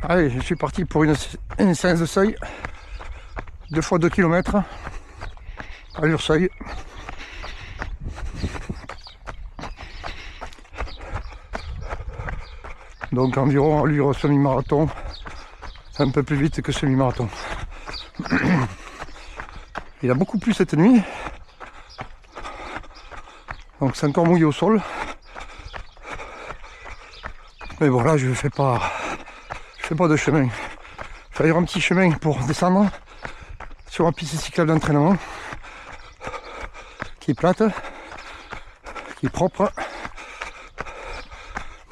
Allez, je suis parti pour une séance de seuil, 2 fois 2 km, allure seuil. Donc environ allure semi-marathon, un peu plus vite que semi-marathon. Il a beaucoup plu cette nuit, donc c'est encore mouillé au sol. Mais bon, là je fais pas de chemin. Il va y avoir un petit chemin pour descendre sur la piste cyclable d'entraînement qui est plate, qui est propre.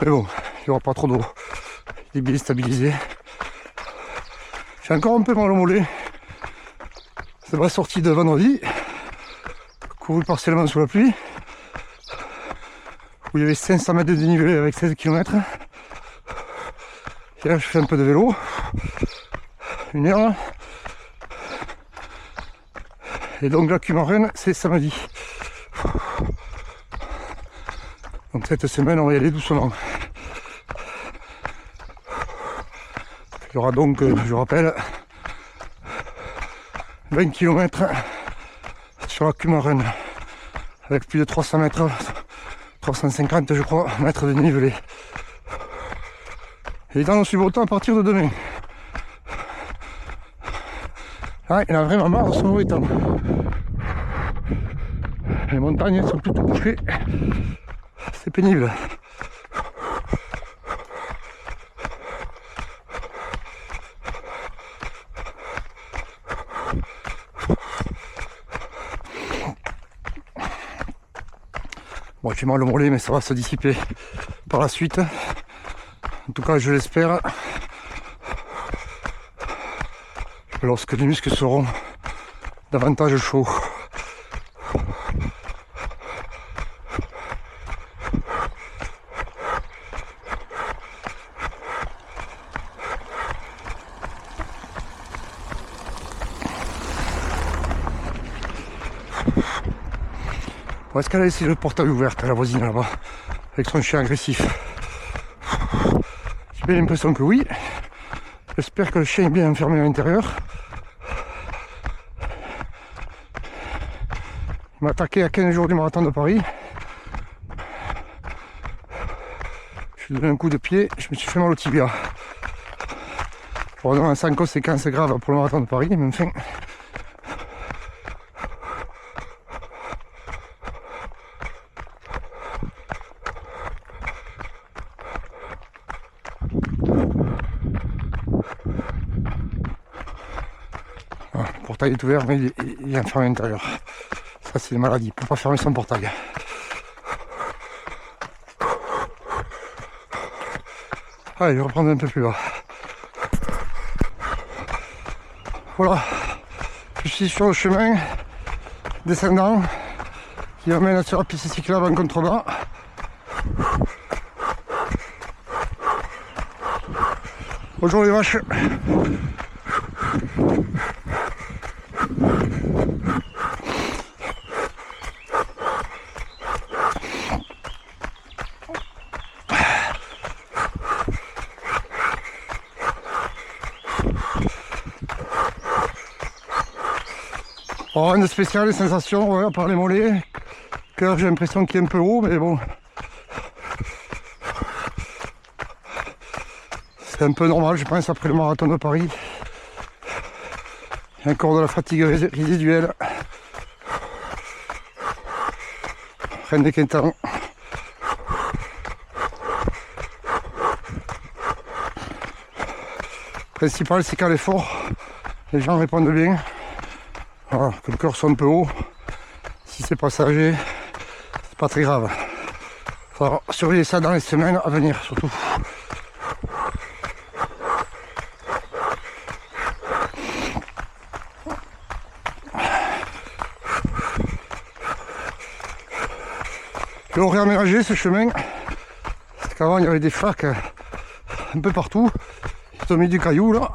Mais bon, il n'y aura pas trop d'eau. Il est bien stabilisé. J'ai encore un peu mal au mollet. C'est ma sortie de vendredi, couru partiellement sous la pluie, où il y avait 500 mètres de dénivelé avec 16 km. Et là je fais un peu de vélo, 1 heure. Et donc la Kumaren, c'est samedi. Donc cette semaine on va y aller doucement. Il y aura donc, je rappelle, 20 km sur la Kumaren, avec plus de 300 mètres, 350 je crois, mètres de dénivelé. Et dans le suivant à partir de demain. Ah, il a vraiment marre de ce mauvais temps. Les montagnes sont toutes bouchées. C'est pénible. Bon, j'ai mal au mollet, mais ça va se dissiper par la suite. En tout cas, je l'espère. Lorsque les muscles seront davantage chauds. Bon, est-ce qu'elle a laissé le portail ouvert, la voisine là-bas, avec son chien agressif? J'ai bien l'impression que oui. J'espère que le chien est bien enfermé à l'intérieur. Il m'a attaqué à 15 jours du marathon de Paris. Je lui ai donné un coup de pied, je me suis fait mal au tibia. Probablement sans conséquences graves pour le marathon de Paris, mais enfin. Le portail est ouvert, mais il est enfermé à l'intérieur. Ça, c'est une maladie. Il ne peut pas fermer son portail. Allez, je vais reprendre un peu plus bas. Voilà. Je suis sur le chemin descendant qui m'amène sur la piste cyclable en contrebas. Bonjour les vaches. Oh, rien de spécial, les sensations, ouais, à part les mollets. Cœur, j'ai l'impression qu'il est un peu haut, mais bon. C'est un peu normal, je pense, après le marathon de Paris. Il y a encore de la fatigue résiduelle. Rien d'inquiétant. Le principal, c'est qu'à l'effort, les gens répondent bien. Voilà, que le cœur soit un peu haut. Si c'est passager, c'est pas très grave. Il faudra surveiller ça dans les semaines à venir, surtout. Ils l'ont réaménagé ce chemin. Parce qu'avant il y avait des flaques un peu partout. Ils ont mis du caillou là.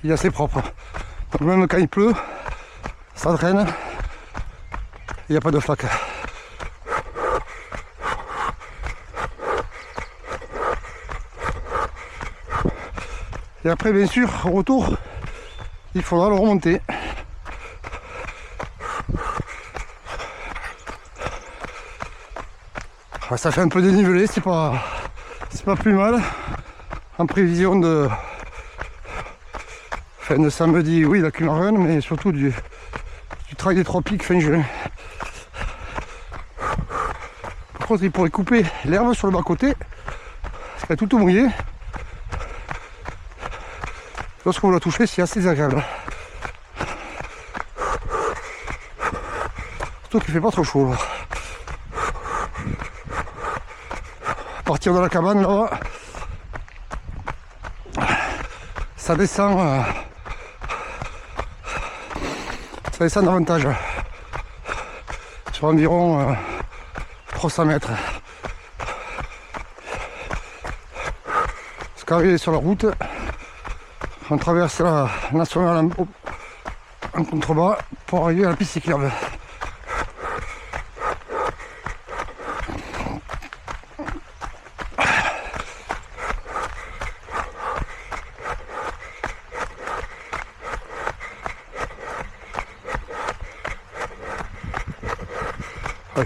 Il est assez propre. Donc même quand il pleut, ça draine. Il n'y a pas de flaque. Et après, bien sûr, au retour, il faudra le remonter. Ça fait un peu dénivelé, c'est pas plus mal. En prévision de fin de samedi, oui, la Cumarun, mais surtout du trail des tropiques fin juin. Par contre, il pourrait couper l'herbe sur le bas-côté, parce qu'elle est toute mouillée. Lorsqu'on l'a touché, c'est assez agréable. Surtout qu'il fait pas trop chaud là. À partir de la cabane là, ça descend davantage sur environ 300 mètres. Parce qu'arrivé sur la route, on traverse la nationale en contrebas pour arriver à la piste cyclable.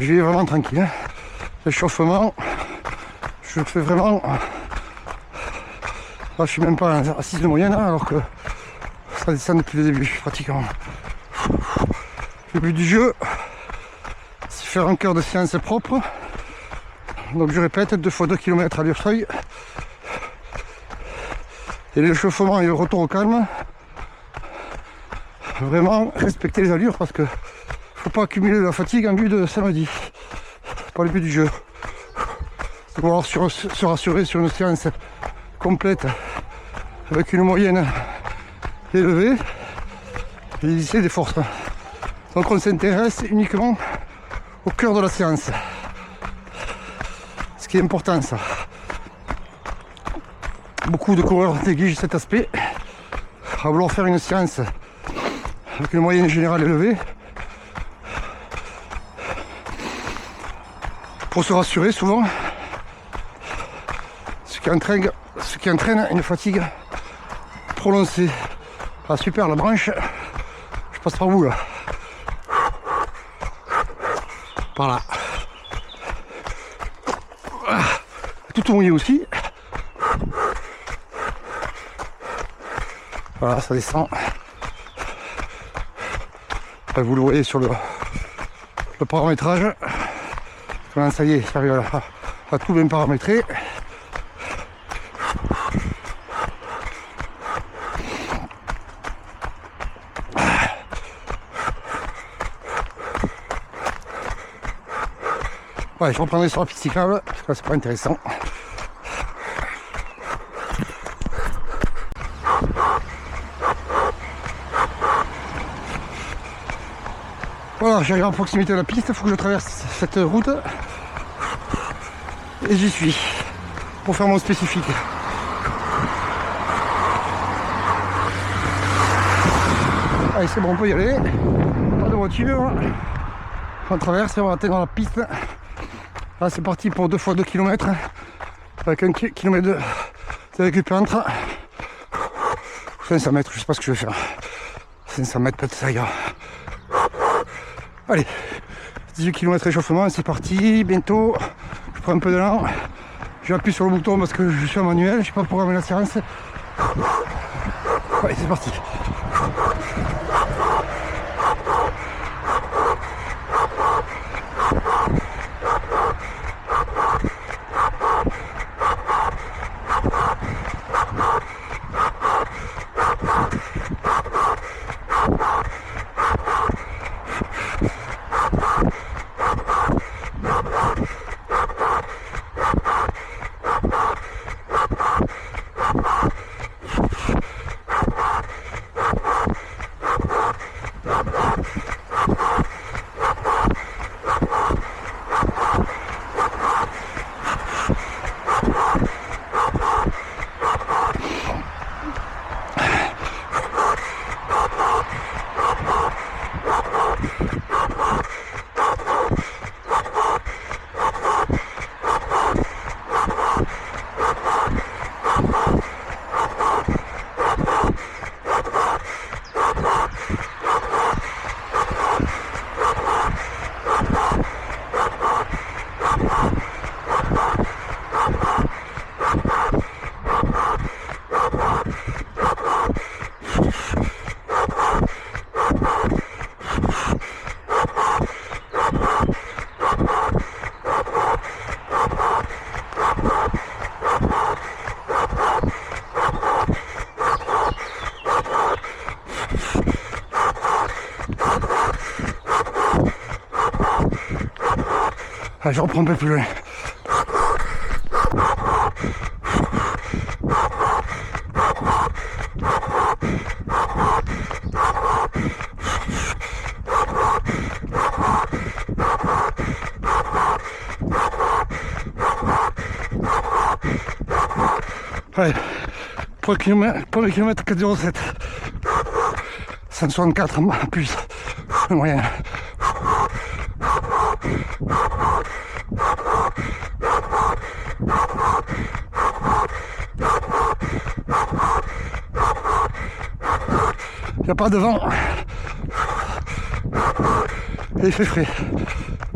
J'y vais vraiment tranquille, hein. L'échauffement, je fais vraiment. Là, je suis même pas à 6 de moyenne, hein, alors que ça descend depuis le début, pratiquement. Le but du jeu, c'est faire un cœur de séance propre. Donc, je répète, 2 fois 2 km à l'Urfeuille. Et l'échauffement et le retour au calme. Vraiment respecter les allures parce que faut pas accumuler la fatigue en vue de samedi. C'est pas le but du jeu. C'est pouvoir se rassurer sur une séance complète avec une moyenne élevée et lisser des forces. Donc on s'intéresse uniquement au cœur de la séance. Ce qui est important, ça. Beaucoup de coureurs négligent cet aspect. À vouloir faire une séance avec une moyenne générale élevée, pour se rassurer souvent, ce qui entraîne une fatigue prononcée. Ah super, la branche, je passe par vous là. Par là. Tout mouillé aussi. Voilà, ça descend. Vous le voyez sur le paramétrage. Voilà, ça y est, j'arrive à tout bien paramétrer. Ouais, je reprendrai sur la piste cyclable, parce que c'est pas intéressant. Voilà, j'arrive à proximité de la piste, il faut que je traverse cette route. Et j'y suis, pour faire mon spécifique. Allez, c'est bon, on peut y aller. Pas de voiture. On traverse et on va atteindre la piste. Là, c'est parti pour 2 fois 2 km. Avec 1 km de récupérante. 500 mètres, je sais pas ce que je vais faire. 500 mètres, peut-être ça ira. Allez, 18 km échauffement, c'est parti, bientôt. Je prends un peu d'élan. J'appuie sur le bouton parce que je suis en manuel, je sais pas programmer la séance. Allez, c'est parti. Allez, je reprends un peu plus loin. Allez, premier kilomètre 4,07. 164 en plus, le moyen. Il n'y a pas de vent. Et il fait frais.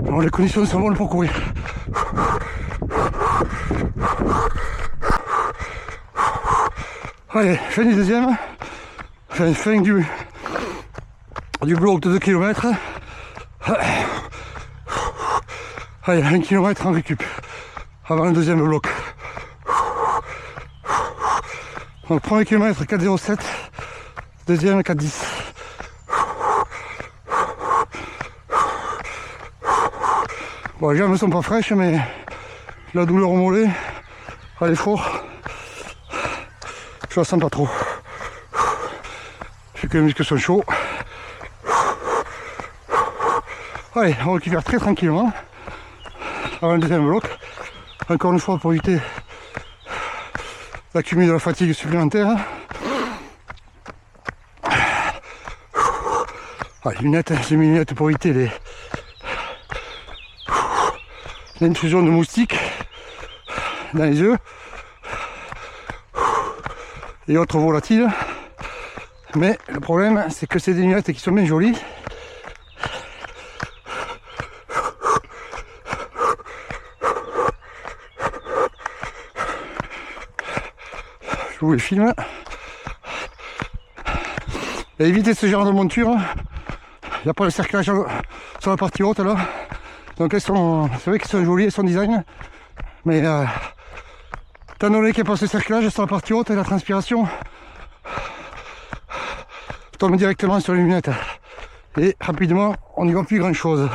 Alors les conditions sont bonnes pour courir. Allez, fin du deuxième. Fin du bloc de 2 km. Allez, 1 km en récup. Avant le deuxième bloc. Donc premier kilomètre 4,07. Deuxième 4,10. Bon, les jambes ne sont pas fraîches, mais la douleur au mollet, à l'effort, je la sens pas trop. Vu que les muscles sont chauds. Allez, on récupère très tranquillement avant le deuxième bloc. Encore une fois pour éviter d'accumuler de la fatigue supplémentaire. Allez, lunettes, j'ai mis les lunettes pour éviter l'intrusion de moustiques dans les yeux et autres volatiles. Mais le problème, c'est que c'est des lunettes qui sont bien jolies. Je vous les filme. Et évitez ce genre de monture. Il n'y a pas le cerclage sur la partie haute là. Donc elles sont, c'est vrai qu'elles sont jolies, elles sont design. Mais étant donné qu'il n'y a pas ce cerclage sur la partie haute et la transpiration tombe directement sur les lunettes. Et rapidement, on n'y voit plus grand chose.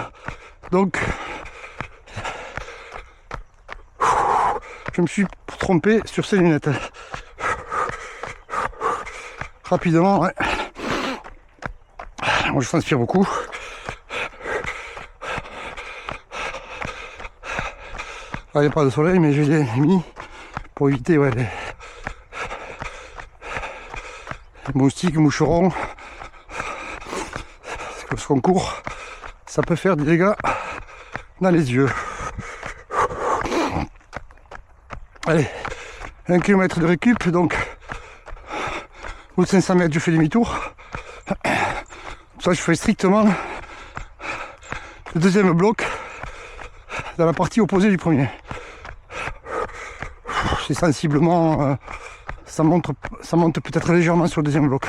Donc je me suis trompé sur ces lunettes. Rapidement, ouais. Moi je transpire beaucoup. Il n'y a pas de soleil, mais je l'ai mis pour éviter ouais, les moustiques, moucherons. Parce que lorsqu'on court, ça peut faire des dégâts dans les yeux. Allez, 1 km de récup, donc au bout de 500 mètres je fais demi-tour. Ça je fais strictement le deuxième bloc dans la partie opposée du premier. C'est sensiblement, ça monte peut-être légèrement sur le deuxième bloc.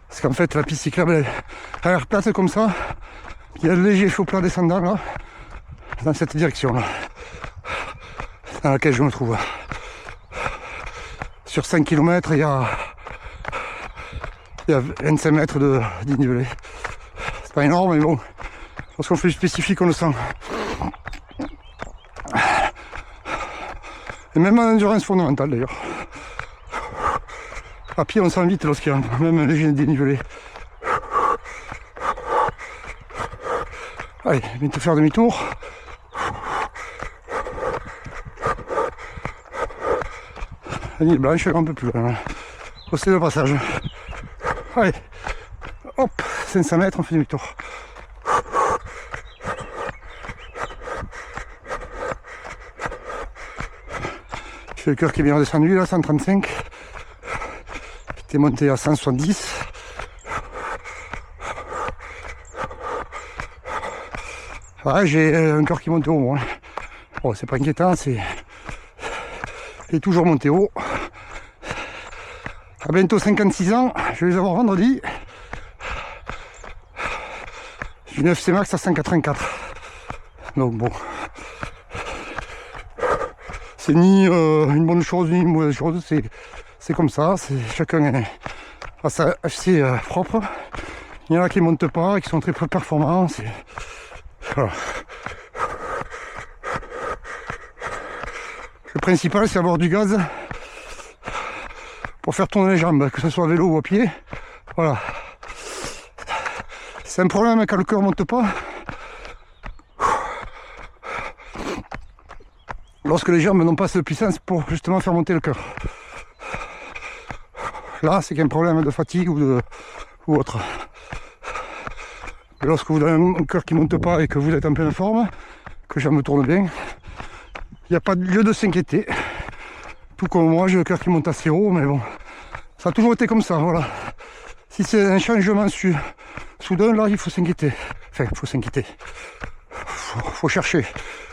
Parce qu'en fait la piste cyclable a l'air plate comme ça. Il y a le léger chaud plat descendant là, dans cette direction là, dans laquelle je me trouve. Sur 5 km il y a 25 mètres de dénivelé. C'est pas énorme, mais bon, lorsqu'on fait du spécifique, on le sent. Et même en endurance fondamentale d'ailleurs. À pied, on sent vite lorsqu'il y a même un léger dénivelé. Allez, bientôt faire demi-tour. La ligne blanche, un peu plus loin. C'est le passage. Allez, hop, 500 mètres, on fait demi-tour. J'ai le cœur qui est bien redescendu là, 135. J'étais monté à 170. Ouais, j'ai un cœur qui monte haut, moi. Bon, c'est pas inquiétant, c'est. Il est toujours monté haut. À bientôt 56 ans, je vais les avoir vendredi. Du 9C Max à 184. Donc bon. C'est ni une bonne chose ni une mauvaise chose, c'est comme ça, chacun a sa FC propre. Il y en a qui ne montent pas et qui sont très peu performants. Voilà. Le principal, c'est avoir du gaz pour faire tourner les jambes, que ce soit à vélo ou à pied. Voilà. C'est un problème quand le cœur ne monte pas. Lorsque les jambes n'ont pas assez de puissance pour justement faire monter le cœur. Là, c'est qu'un problème de fatigue ou autre. Et lorsque vous avez un cœur qui ne monte pas et que vous êtes en pleine forme, que les jambes tournent bien, il n'y a pas de lieu de s'inquiéter. Tout comme moi, j'ai le cœur qui monte assez haut, mais bon, ça a toujours été comme ça, voilà. Si c'est un changement soudain, là, il faut s'inquiéter. Enfin, il faut s'inquiéter. Faut chercher,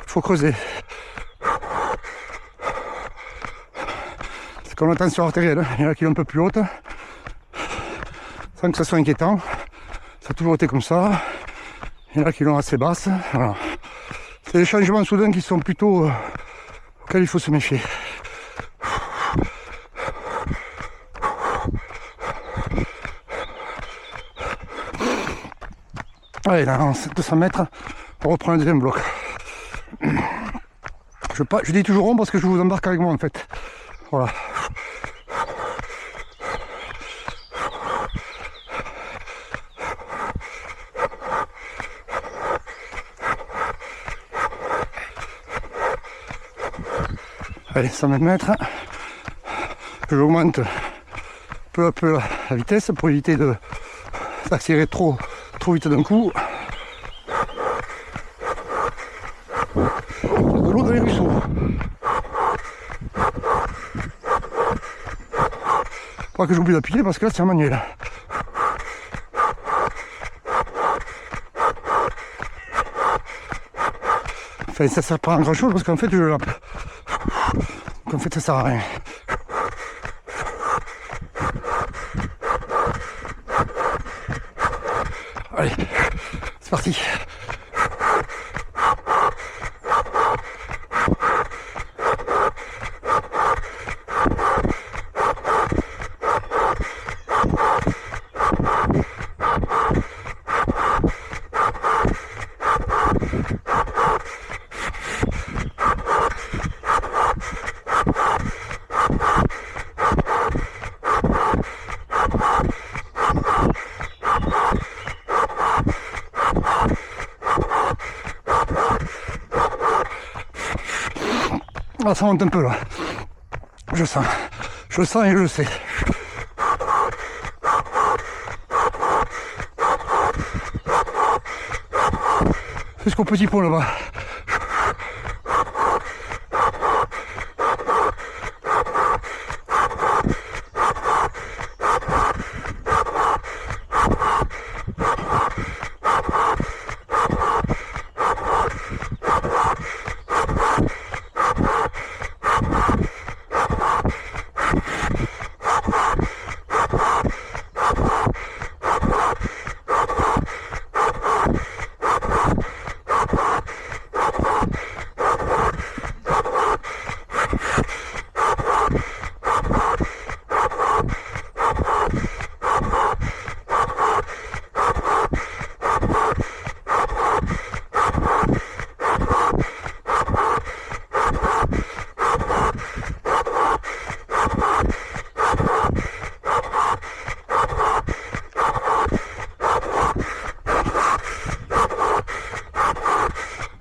faut creuser. C'est comme la tension artérielle, il y en a qui est un peu plus haute, sans que ça soit inquiétant. Ça a toujours été comme ça. Il y en a qui l'ont assez basse. Voilà. C'est des changements soudains qui sont plutôt auxquels il faut se méfier. Allez, dans 200 mètres, on reprend le deuxième bloc. Je dis toujours rond parce que je vous embarque avec moi en fait. Voilà. Allez, 100 mètres. J'augmente peu à peu la vitesse pour éviter d'accélérer trop vite d'un coup. Il y a de l'eau dans les ruisseaux. Pas que j'oublie d'appuyer parce que là c'est un manuel. Enfin, ça sert pas à grand chose parce qu'en fait je lappe. Donc en fait ça sert à rien. Allez, c'est parti. Ah, ça monte un peu là. Je sens et je le sais. C'est jusqu'au petit pont là-bas.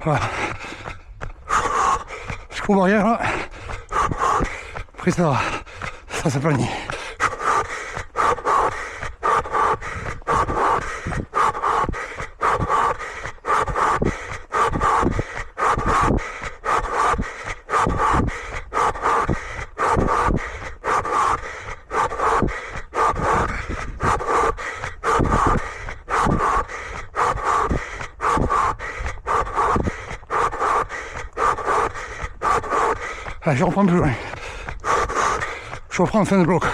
Voilà. Jusqu'au barrière là. Après ça s'aplanit. Allez, je reprends plus loin. Je reprends en fin de bloc.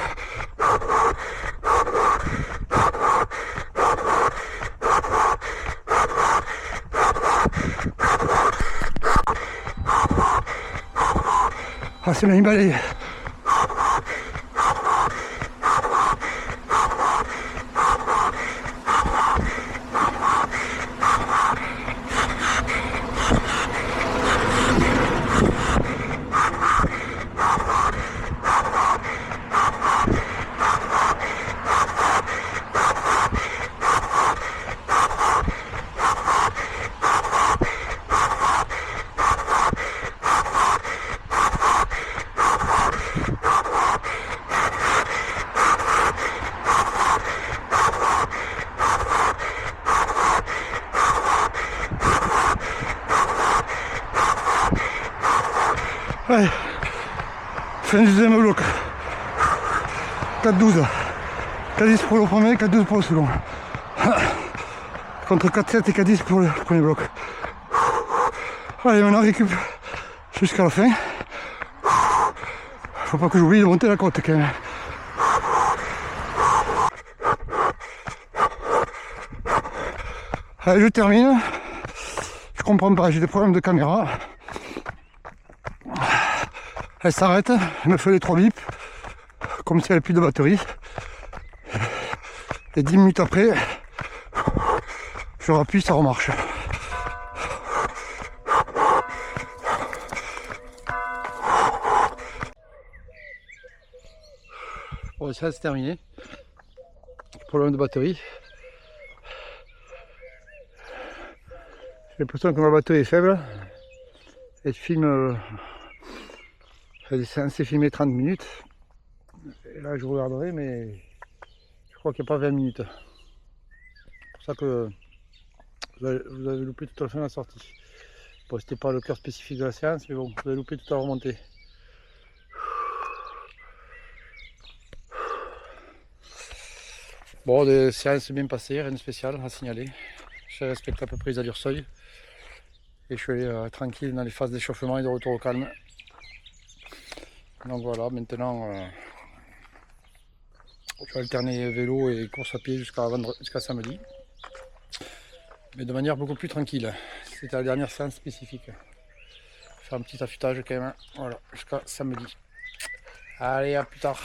Ah, c'est bien balayé. Allez, fin du deuxième bloc. 4-12. 4-10 pour le premier, 4-12 pour le second. Contre 4-7 et 4-10 pour le premier bloc. Allez, maintenant récup jusqu'à la fin. Faut pas que j'oublie de monter la côte quand même. Allez, je termine. Je comprends pas, j'ai des problèmes de caméra. Elle s'arrête, elle me fait les 3 bips, comme si elle n'avait plus de batterie. Et 10 minutes après, je rappuie, ça remarche. Bon, ça c'est terminé. Problème de batterie. J'ai l'impression que ma batterie est faible. Elle filme. Elle est censée filmer 30 minutes. Et là je regarderai, mais je crois qu'il n'y a pas 20 minutes. C'est pour ça que vous avez loupé toute la fin de la sortie. Bon, c'était pas le cœur spécifique de la séance, mais bon, vous avez loupé toute la remontée. Bon, des séances bien passées, rien de spécial à signaler. J'ai respecté à peu près les allures seuil. Et je suis allé tranquille dans les phases d'échauffement et de retour au calme. Donc voilà, maintenant je vais alterner vélo et course à pied jusqu'à samedi. Mais de manière beaucoup plus tranquille. C'était la dernière séance spécifique. Faire un petit affûtage quand même. Voilà, jusqu'à samedi. Allez, à plus tard.